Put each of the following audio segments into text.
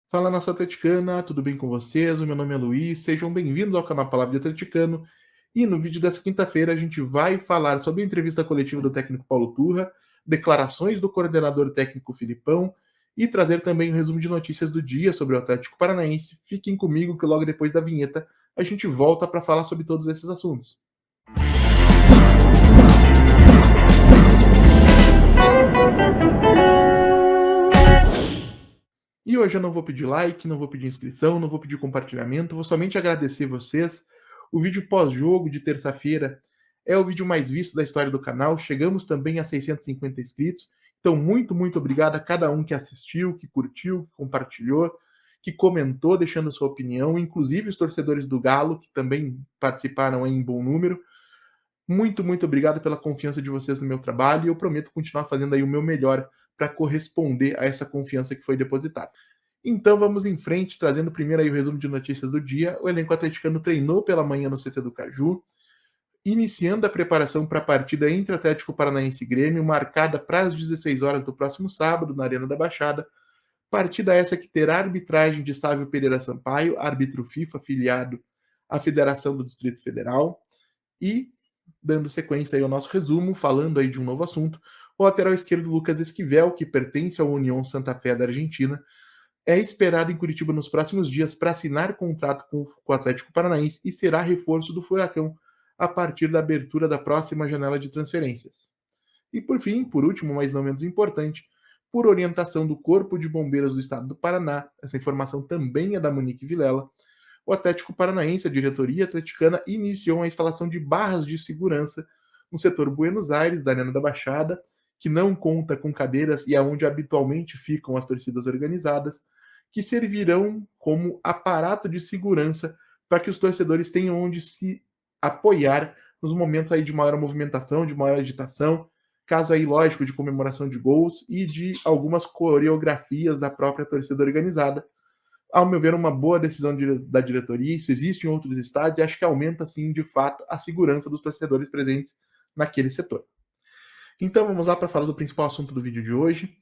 Fala, nação atleticana, tudo bem com vocês? O meu nome é Luiz, sejam bem-vindos ao canal Palavra de Atleticano. E no vídeo dessa quinta-feira a gente vai falar sobre a entrevista coletiva do técnico Paulo Turra, declarações do coordenador técnico Filipão e trazer também um resumo de notícias do dia sobre o Atlético Paranaense. Fiquem comigo que logo depois da vinheta a gente volta para falar sobre todos esses assuntos. E hoje eu não vou pedir like, não vou pedir inscrição, não vou pedir compartilhamento, vou somente agradecer vocês. O vídeo pós-jogo de terça-feira é o vídeo mais visto da história do canal, chegamos também a 650 inscritos. Então, muito obrigado a cada um que assistiu, que curtiu, que compartilhou, que comentou, deixando sua opinião, inclusive os torcedores do Galo, que também participaram em bom número. Muito obrigado pela confiança de vocês no meu trabalho e eu prometo continuar fazendo aí o meu melhor para corresponder a essa confiança que foi depositada. Então vamos em frente, trazendo primeiro aí o resumo de notícias do dia. O elenco atleticano treinou pela manhã no CT do Caju, iniciando a preparação para a partida entre Atlético Paranaense e Grêmio, marcada para as 16 horas do próximo sábado, na Arena da Baixada. Partida essa que terá arbitragem de Sávio Pereira Sampaio, árbitro FIFA afiliado à Federação do Distrito Federal. E, dando sequência aí ao nosso resumo, falando aí de um novo assunto, o lateral esquerdo Lucas Esquivel, que pertence ao União Santa Fé da Argentina, é esperado em Curitiba nos próximos dias para assinar contrato com o Atlético Paranaense e será reforço do Furacão a partir da abertura da próxima janela de transferências. E por fim, por último, mas não menos importante, por orientação do Corpo de Bombeiros do Estado do Paraná, essa informação também é da Monique Vilela, o Atlético Paranaense, a diretoria atleticana, iniciou a instalação de barras de segurança no setor Buenos Aires, da Arena da Baixada, que não conta com cadeiras e aonde habitualmente ficam as torcidas organizadas, que servirão como aparato de segurança para que os torcedores tenham onde se apoiar nos momentos aí de maior movimentação, de maior agitação, caso aí lógico de comemoração de gols e de algumas coreografias da própria torcida organizada. Ao meu ver, uma boa decisão da diretoria, isso existe em outros estádios e acho que aumenta sim, de fato, a segurança dos torcedores presentes naquele setor. Então vamos lá para falar do principal assunto do vídeo de hoje.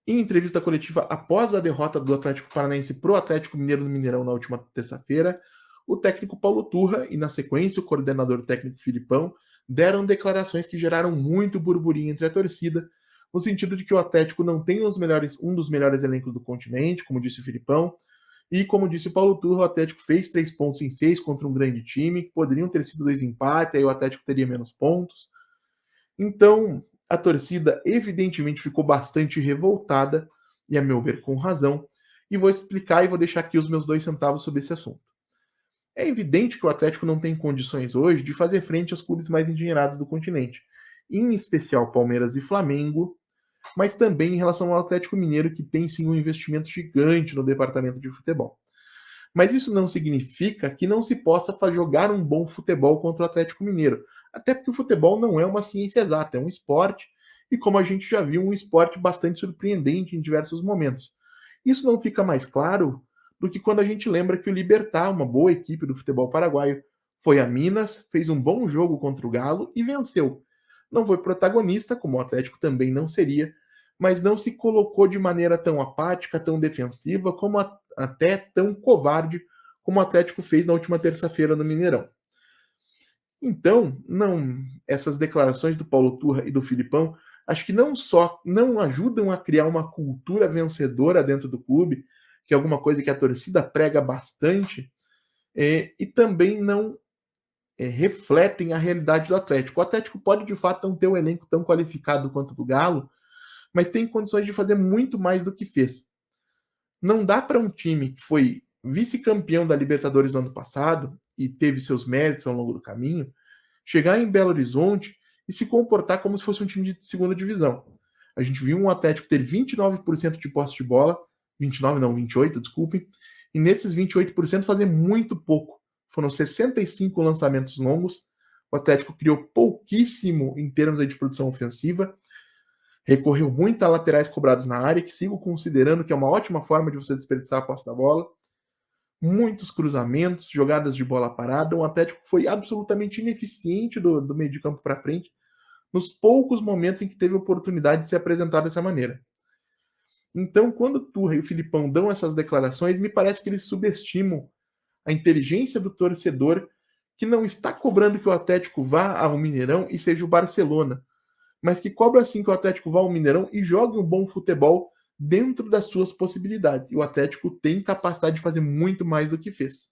Em entrevista coletiva após a derrota do Atlético Paranaense para o Atlético Mineiro no Mineirão na última terça-feira, o técnico Paulo Turra e, na sequência, o coordenador técnico Filipão deram declarações que geraram muito burburinho entre a torcida, no sentido de que o Atlético não tem um dos melhores elencos do continente, como disse o Filipão, e como disse o Paulo Turra, o Atlético fez 3 pontos em 6 contra um grande time, que poderiam ter sido 2 empates, aí o Atlético teria menos pontos. Então, a torcida evidentemente ficou bastante revoltada, e a meu ver com razão, e vou explicar e vou deixar aqui os meus 2 centavos sobre esse assunto. É evidente que o Atlético não tem condições hoje de fazer frente aos clubes mais endinheirados do continente, em especial Palmeiras e Flamengo, mas também em relação ao Atlético Mineiro, que tem sim um investimento gigante no departamento de futebol. Mas isso não significa que não se possa jogar um bom futebol contra o Atlético Mineiro. Até porque o futebol não é uma ciência exata, é um esporte, e como a gente já viu, um esporte bastante surpreendente em diversos momentos. Isso não fica mais claro do que quando a gente lembra que o Libertad, uma boa equipe do futebol paraguaio, foi a Minas, fez um bom jogo contra o Galo e venceu. Não foi protagonista, como o Atlético também não seria, mas não se colocou de maneira tão apática, tão defensiva, como até tão covarde como o Atlético fez na última terça-feira no Mineirão. Então, não, essas declarações do Paulo Turra e do Filipão, acho que não só não ajudam a criar uma cultura vencedora dentro do clube, que é alguma coisa que a torcida prega bastante, e também não refletem a realidade do Atlético. O Atlético pode, de fato, não ter um elenco tão qualificado quanto o do Galo, mas tem condições de fazer muito mais do que fez. Não dá para um time que foi vice-campeão da Libertadores no ano passado e teve seus méritos ao longo do caminho, chegar em Belo Horizonte e se comportar como se fosse um time de segunda divisão. A gente viu um Atlético ter 29% de posse de bola, 29 não, 28, desculpem, e nesses 28% fazer muito pouco. Foram 65 lançamentos longos, o Atlético criou pouquíssimo em termos de produção ofensiva, recorreu muito a laterais cobrados na área, que sigo considerando que é uma ótima forma de você desperdiçar a posse da bola. Muitos cruzamentos, jogadas de bola parada. O Atlético foi absolutamente ineficiente do meio de campo para frente, nos poucos momentos em que teve oportunidade de se apresentar dessa maneira. Então, quando o Turra e o Filipão dão essas declarações, me parece que eles subestimam a inteligência do torcedor que não está cobrando que o Atlético vá ao Mineirão e seja o Barcelona, mas que cobra sim que o Atlético vá ao Mineirão e jogue um bom futebol dentro das suas possibilidades. E o Atlético tem capacidade de fazer muito mais do que fez.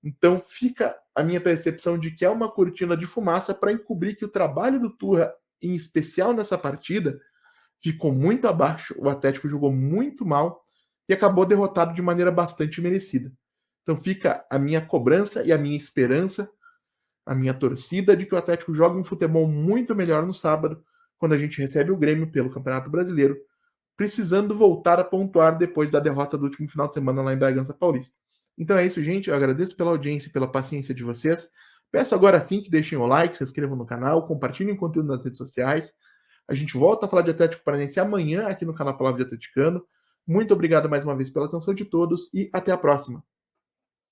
Então fica a minha percepção de que é uma cortina de fumaça para encobrir que o trabalho do Turra, em especial nessa partida, ficou muito abaixo. O Atlético jogou muito mal e acabou derrotado de maneira bastante merecida. Então fica a minha cobrança e a minha esperança, a minha torcida de que o Atlético jogue um futebol muito melhor no sábado, quando a gente recebe o Grêmio pelo Campeonato Brasileiro, precisando voltar a pontuar depois da derrota do último final de semana lá em Bragança Paulista. Então é isso, gente. Eu agradeço pela audiência e pela paciência de vocês. Peço agora sim que deixem o like, se inscrevam no canal, compartilhem o conteúdo nas redes sociais. A gente volta a falar de Atlético Paranaense amanhã aqui no canal Palavra de Atleticano. Muito obrigado mais uma vez pela atenção de todos e até a próxima.